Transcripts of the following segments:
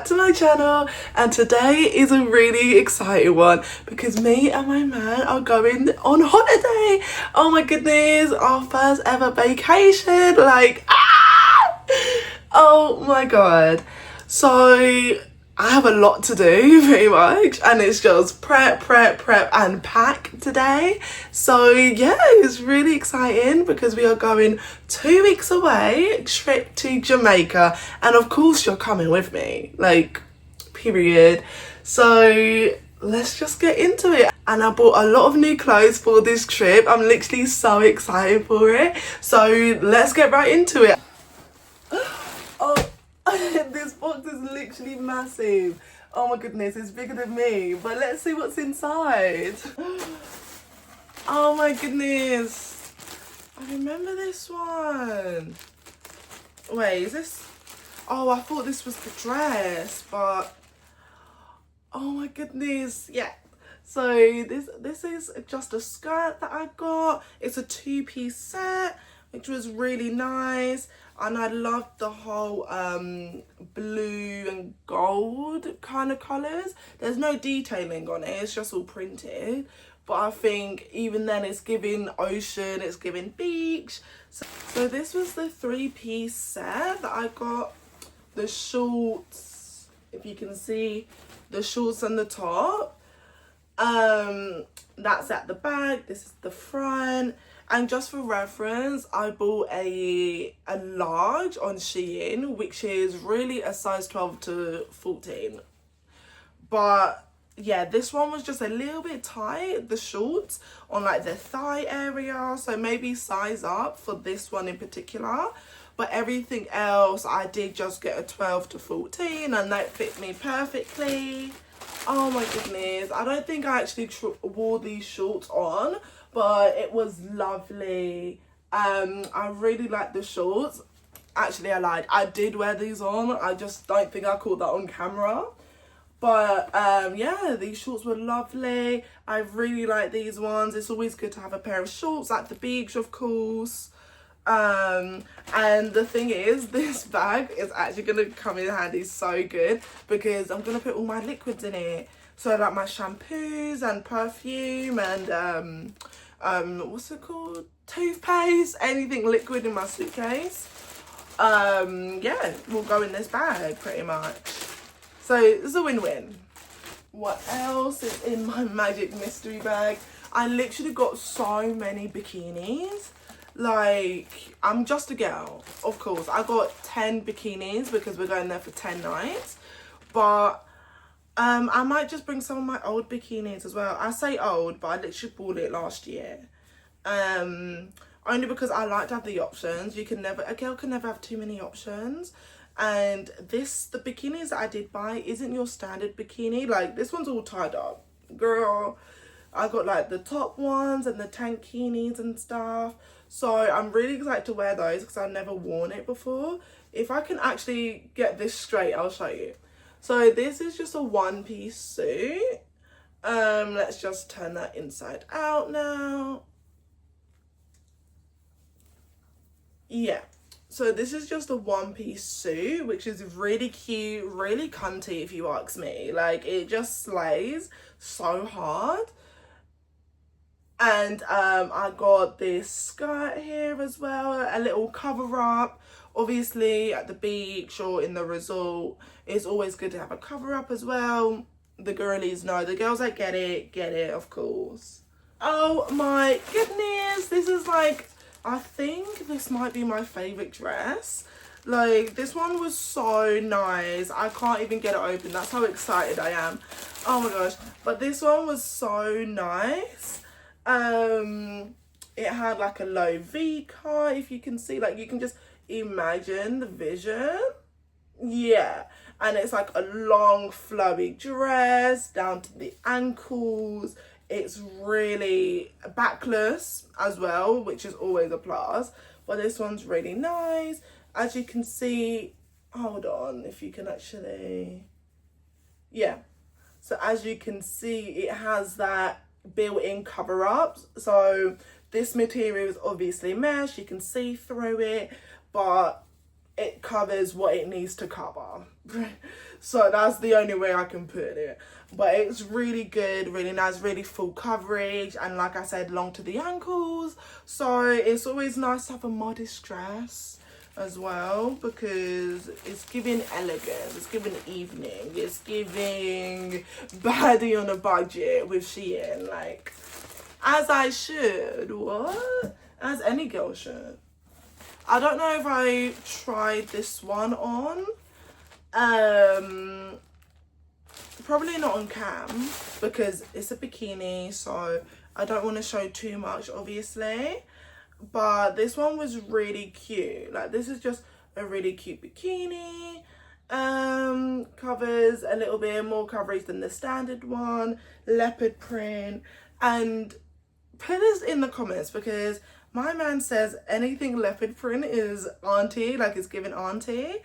to my channel, and today is a really exciting one because me and my man are going on holiday. Oh my goodness, our first ever vacation, like oh my god. So I have a lot to do pretty much, and it's just prep and pack today. So yeah, it's really exciting because we are going 2 weeks away, trip to Jamaica, and of course you're coming with me, like period. So let's just get into it. And I bought a lot of new clothes for this trip. I'm literally so excited for it. So let's get right into it. Oh, this box is literally massive. Oh my goodness, it's bigger than me. But let's see what's inside. Oh my goodness. I remember this one. Wait, is this? Oh, I thought this was the dress, but oh my goodness, yeah. So this is just a skirt that I got. It's a 2-piece set, which was really nice. And I loved the whole blue and gold kind of colours. There's no detailing on it, it's just all printed. But I think even then it's giving ocean, it's giving beach. So this was the 3-piece set that I got. The shorts, if you can see, the shorts and the top. That's at the back, this is the front. And just for reference, I bought a large on Shein, which is really a size 12 to 14. But yeah, this one was just a little bit tight, the shorts on like the thigh area. So maybe size up for this one in particular. But everything else, I did just get a 12 to 14 and that fit me perfectly. Oh my goodness, I don't think I actually wore these shorts on, but it was lovely. I really like the shorts. Actually, I lied, I did wear these on, I just don't think I caught that on camera. But yeah, these shorts were lovely. I really like these ones. It's always good to have a pair of shorts at the beach, of course. And the thing is, this bag is actually gonna come in handy so good because I'm gonna put all my liquids in it. So like my shampoos and perfume and what's it called, toothpaste, anything liquid in my suitcase, yeah, will go in this bag pretty much. So it's a win-win. What else is in my magic mystery bag? I literally got so many bikinis. Like, I'm just a girl, of course. I got 10 bikinis because we're going there for 10 nights. But I might just bring some of my old bikinis as well. I say old, but I literally bought it last year. Only because I like to have the options. A girl can never have too many options. And the bikinis that I did buy isn't your standard bikini. Like, this one's all tied up. Girl, I got like the top ones and the tankinis and stuff. So I'm really excited to wear those because I've never worn it before. If I can actually get this straight, I'll show you. So this is just a 1-piece suit. Let's just turn that inside out now. Yeah. So this is just a 1-piece suit, which is really cute, really cunty if you ask me. Like, it just slays so hard. And I got this skirt here as well, a little cover up. Obviously at the beach or in the resort, it's always good to have a cover up as well. The girlies know, the girls that get it, of course. Oh my goodness, this is like, I think this might be my favorite dress. Like, this one was so nice. I can't even get it open, that's how excited I am. Oh my gosh, but this one was so nice. It had like a low V-cut, if you can see, like you can just imagine the vision. Yeah, and it's like a long flowy dress down to the ankles. It's really backless as well, which is always a plus, but this one's really nice. As you can see, hold on, if you can actually, yeah, so as you can see, it has that built-in cover-ups. So this material is obviously mesh, you can see through it, but it covers what it needs to cover. So that's the only way I can put it. But it's really good, really nice, really full coverage, and like I said, long to the ankles. So it's always nice to have a modest dress as well, because it's giving elegance, it's giving evening, it's giving baddie on a budget with Shein, like, as I should. What? As any girl should. I don't know if I tried this one on. Probably not on cam, because it's a bikini, so I don't want to show too much, obviously. But this one was really cute. Like, this is just a really cute bikini. Covers a little bit more coverage than the standard one. Leopard print. And put this in the comments, because my man says anything leopard print is auntie, like it's giving auntie.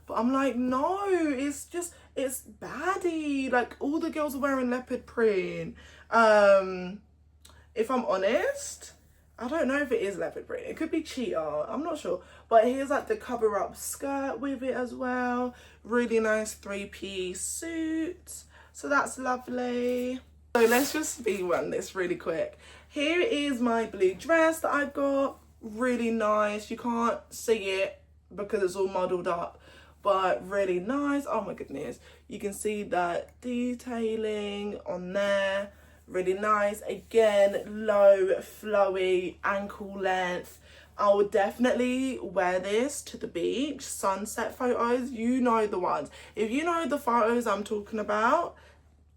But I'm like, no, it's just, it's baddie. Like, all the girls are wearing leopard print. If I'm honest, I don't know if it is leopard print. It could be cheetah, I'm not sure. But here's like the cover up skirt with it as well. Really nice 3-piece suit. So that's lovely. So let's just speed run this really quick. Here is my blue dress that I've got. Really nice. You can't see it because it's all muddled up, but really nice. Oh my goodness. You can see that detailing on there. Really nice. Again, low, flowy, ankle length. I would definitely wear this to the beach. Sunset photos, you know the ones. If you know the photos I'm talking about,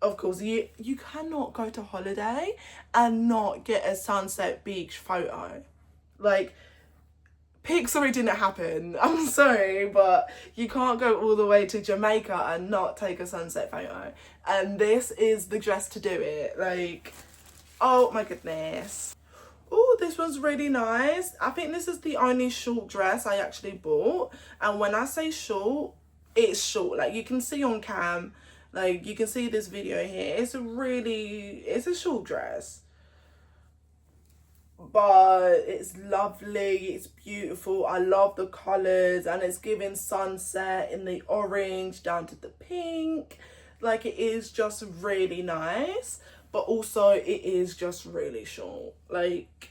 of course, you cannot go to holiday and not get a sunset beach photo. Like, sorry, didn't happen. I'm sorry, but you can't go all the way to Jamaica and not take a sunset photo. And this is the dress to do it. Like, oh my goodness. Oh, this one's really nice. I think this is the only short dress I actually bought. And when I say short, it's short. Like, you can see on cam, like, you can see this video here. It's a short dress. But it's lovely, it's beautiful. I love the colours, and it's giving sunset in the orange down to the pink. Like, it is just really nice, but also it is just really short. Like,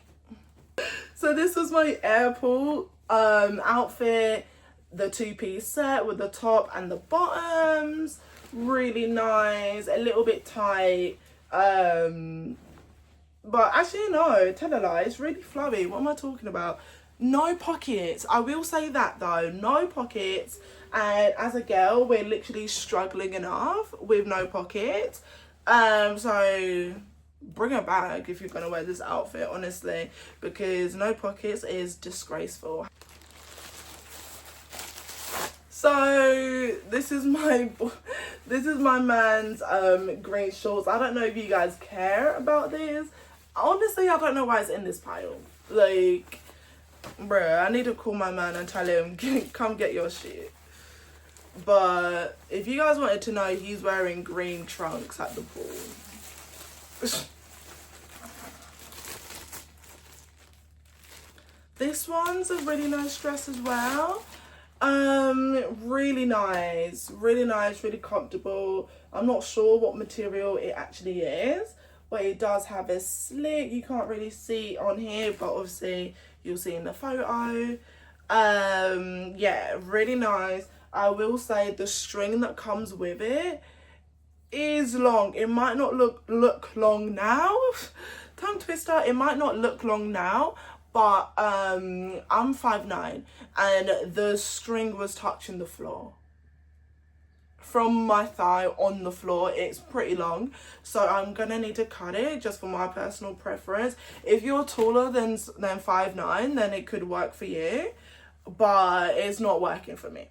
so this was my airport outfit, the 2-piece set with the top and the bottoms. Really nice, a little bit tight, but actually no, tell a lie, it's really flowy. What am I talking about? No pockets. I will say that though, no pockets. And as a girl, we're literally struggling enough with no pockets. So bring a bag if you're gonna wear this outfit, honestly, because no pockets is disgraceful. So this is my man's green shorts. I don't know if you guys care about this. Honestly, I don't know why it's in this pile. Like, bruh, I need to call my man and tell him, come get your shit. But if you guys wanted to know, he's wearing green trunks at the pool. This one's a really nice dress as well. Really nice, really comfortable. I'm not sure what material it actually is, but it does have a slit. You can't really see on here, but obviously you'll see in the photo. Yeah, really nice. I will say the string that comes with it is long. It might not look long now. Tongue twister. It might not look long now, but I'm 5'9", and the string was touching the floor. From my thigh on the floor, it's pretty long, so I'm gonna need to cut it just for my personal preference. If you're taller than 5'9", then it could work for you, but it's not working for me.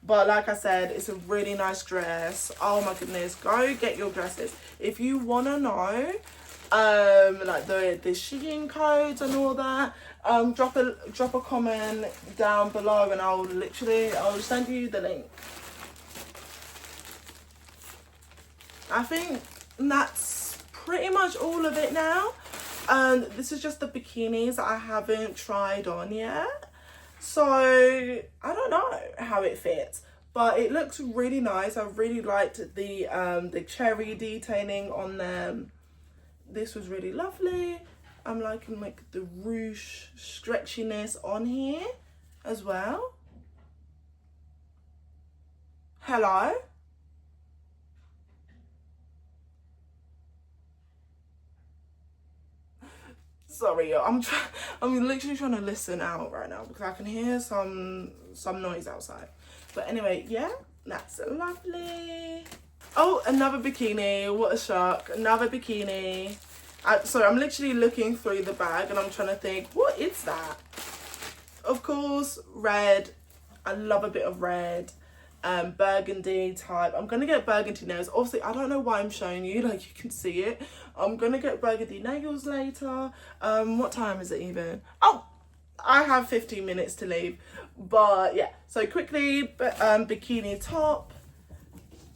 But like I said, it's a really nice dress. Oh my goodness, go get your dresses. If you want to know like the Shein codes and all that, drop a comment down below, and I'll send you the link. I think that's pretty much all of it now. This is just the bikinis that I haven't tried on yet. So I don't know how it fits, but it looks really nice. I really liked the cherry detailing on them. This was really lovely. I'm liking like the ruche stretchiness on here as well. Hello. Sorry, I'm literally trying to listen out right now because I can hear some noise outside. But anyway, yeah, that's lovely. Oh, another bikini. What a shock. Another bikini. Sorry, I'm literally looking through the bag and I'm trying to think, what is that? Of course, red. I love a bit of red. Burgundy type. I'm gonna get burgundy nails. Obviously, I don't know why I'm showing you, like you can see it. I'm gonna get burgundy nails later. What time is it even? Oh, I have 15 minutes to leave. But yeah, so quickly, bikini top,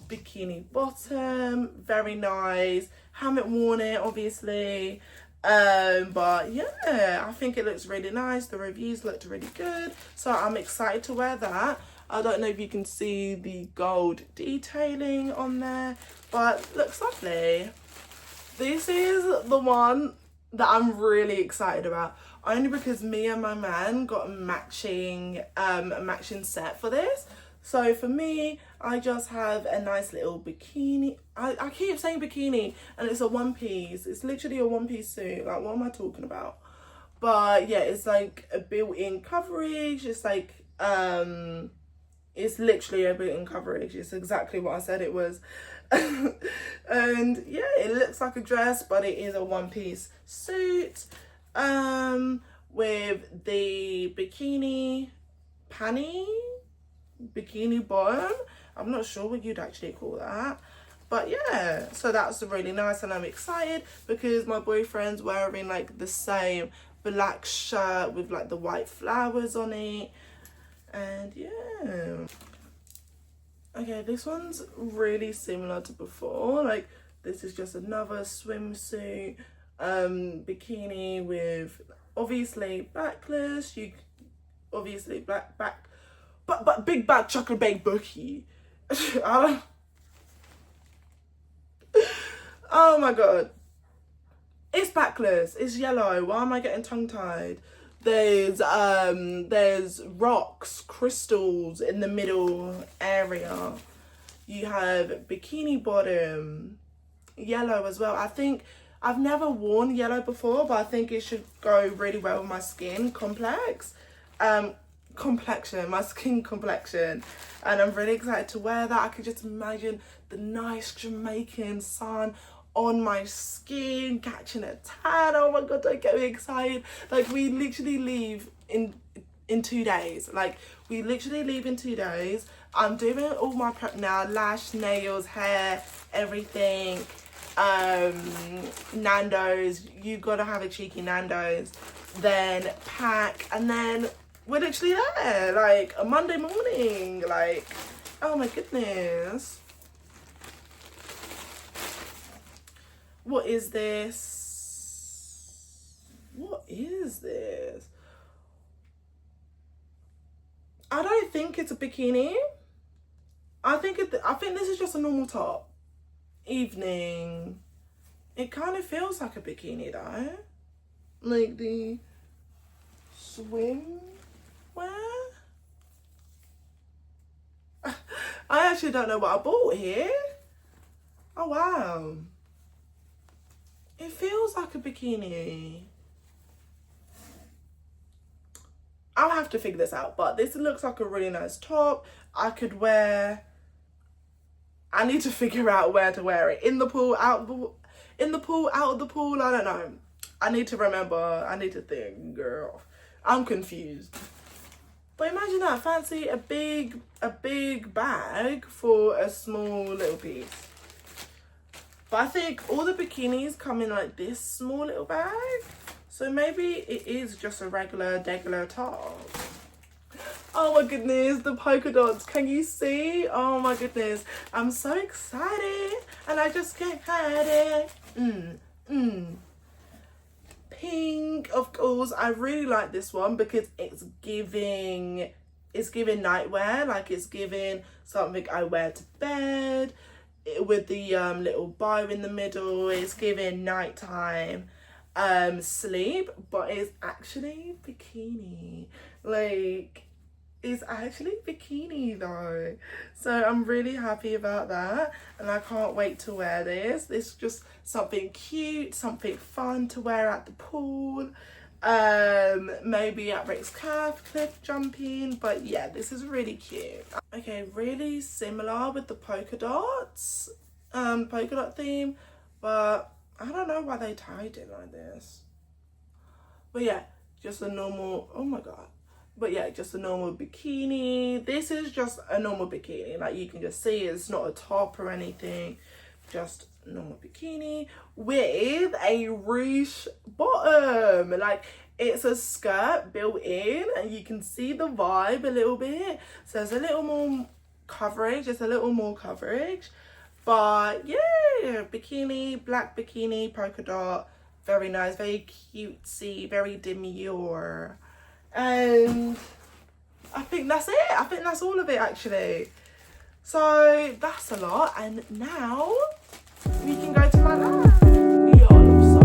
bikini bottom, very nice. Haven't worn it obviously. But yeah, I think it looks really nice. The reviews looked really good, so I'm excited to wear that. I don't know if you can see the gold detailing on there, but looks lovely. This is the one that I'm really excited about, only because me and my man got a matching set for this. So for me, I just have a nice little bikini. I keep saying bikini and it's a one piece. It's literally a one piece suit. Like, what am I talking about? But yeah, it's like a built-in coverage. It's like it's literally a built-in coverage. It's exactly what I said it was. And yeah, it looks like a dress, but it is a one-piece suit with the bikini panty, bikini bottom. I'm not sure what you'd actually call that. But yeah, so that's really nice and I'm excited because my boyfriend's wearing like the same black shirt with like the white flowers on it. And yeah. Okay, this one's really similar to before. Like, this is just another swimsuit, bikini with obviously backless. You obviously but big back chocolate baked bookie. I don't. Oh my god, it's backless. It's yellow. Why am I getting tongue tied? There's rocks, crystals in the middle area. You have bikini bottom, yellow as well. I think I've never worn yellow before, but I think it should go really well with my skin complexion, my skin complexion. And I'm really excited to wear that. I could just imagine the nice Jamaican sun on my skin, catching a tan. Oh my god, don't get me excited. Like, we literally leave in 2 days. Like, we literally leave in 2 days. I'm doing all my prep now, lash, nails, hair, everything. Nando's, you gotta have a cheeky Nando's, then pack, and then we're literally there, like a Monday morning. Like, oh my goodness. What is this? What is this? I don't think it's a bikini. I think this is just a normal top. Evening. It kind of feels like a bikini though. Like the swimwear. I actually don't know what I bought here. Oh wow. It feels like a bikini. I'll have to figure this out, but this looks like a really nice top. I could wear. I need to figure out where to wear it. In the pool, out of the pool, out of the pool. I don't know. I need to remember. I need to think, girl. I'm confused. But imagine that, fancy a big bag for a small little piece. But I think all the bikinis come in like this small little bag. So maybe it is just a regular top. Oh my goodness, the polka dots. Can you see? Oh my goodness. I'm so excited. And I just can't hide it. pink, of course. I really like this one because it's giving nightwear. Like, it's giving something I wear to bed, with the little bow in the middle. It's giving nighttime sleep, but it's actually bikini. Like, it's actually bikini though, so I'm really happy about that, and I can't wait to wear this. It's just something cute, something fun to wear at the pool, maybe at Rick's cliff jumping. But yeah, this is really cute. Okay, really similar with the polka dots, polka dot theme, but I don't know why they tied it like this. But yeah, just a normal, oh my god. But yeah, just a normal bikini. This is just a normal bikini. Like, you can just see it's not a top or anything. Just a normal bikini with a ruche bottom. Like, it's a skirt built in, and you can see the vibe a little bit. So there's a little more coverage. Just a little more coverage. But yeah, bikini, black bikini, polka dot. Very nice, very cutesy, very demure. And I think that's it. I think that's all of it, actually. So that's a lot. And now we can go to my lab. Yo, I'm so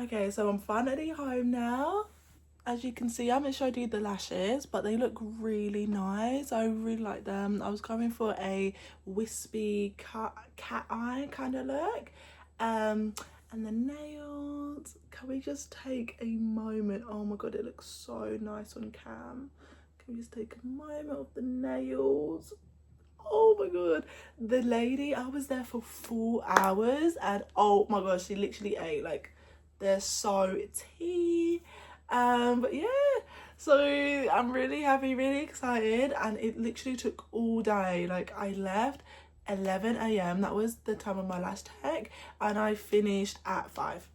okay, so I'm finally home now. As you can see, I haven't showed you the lashes, but they look really nice. I really like them. I was going for a wispy cat eye kind of look. And the nails, can we just take a moment? Oh my god, it looks so nice on cam. Can we just take a moment of the nails? Oh my god, the lady, I was there for 4 hours, and oh my god, she literally ate, like, they're so tea. But yeah, so I'm really happy, really excited, and it literally took all day. Like, I left 11 a.m, that was the time of my last check, and I finished at 5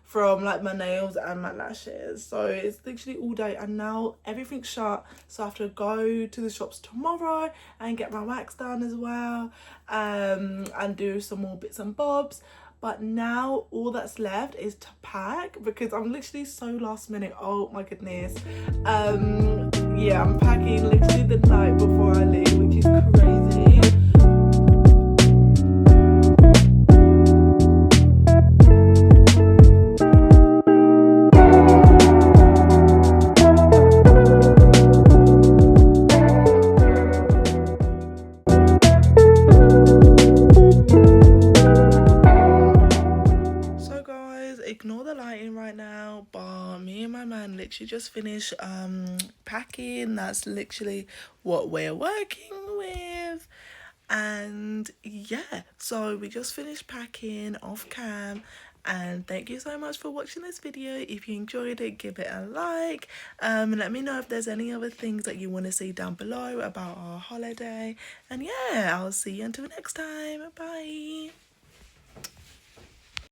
from, like, my nails and my lashes. So it's literally all day, and now everything's shut, so I have to go to the shops tomorrow and get my wax done as well, and do some more bits and bobs. But now all that's left is to pack, because I'm literally so last minute. Oh my goodness. Yeah, I'm packing literally the night before I leave, which is crazy. Ignore the lighting right now, but me and my man literally just finished packing. That's literally what we're working with. And yeah, so we just finished packing off cam, and thank you so much for watching this video. If you enjoyed it, give it a like, and let me know if there's any other things that you want to see down below about our holiday. And yeah, I'll see you until next time. Bye.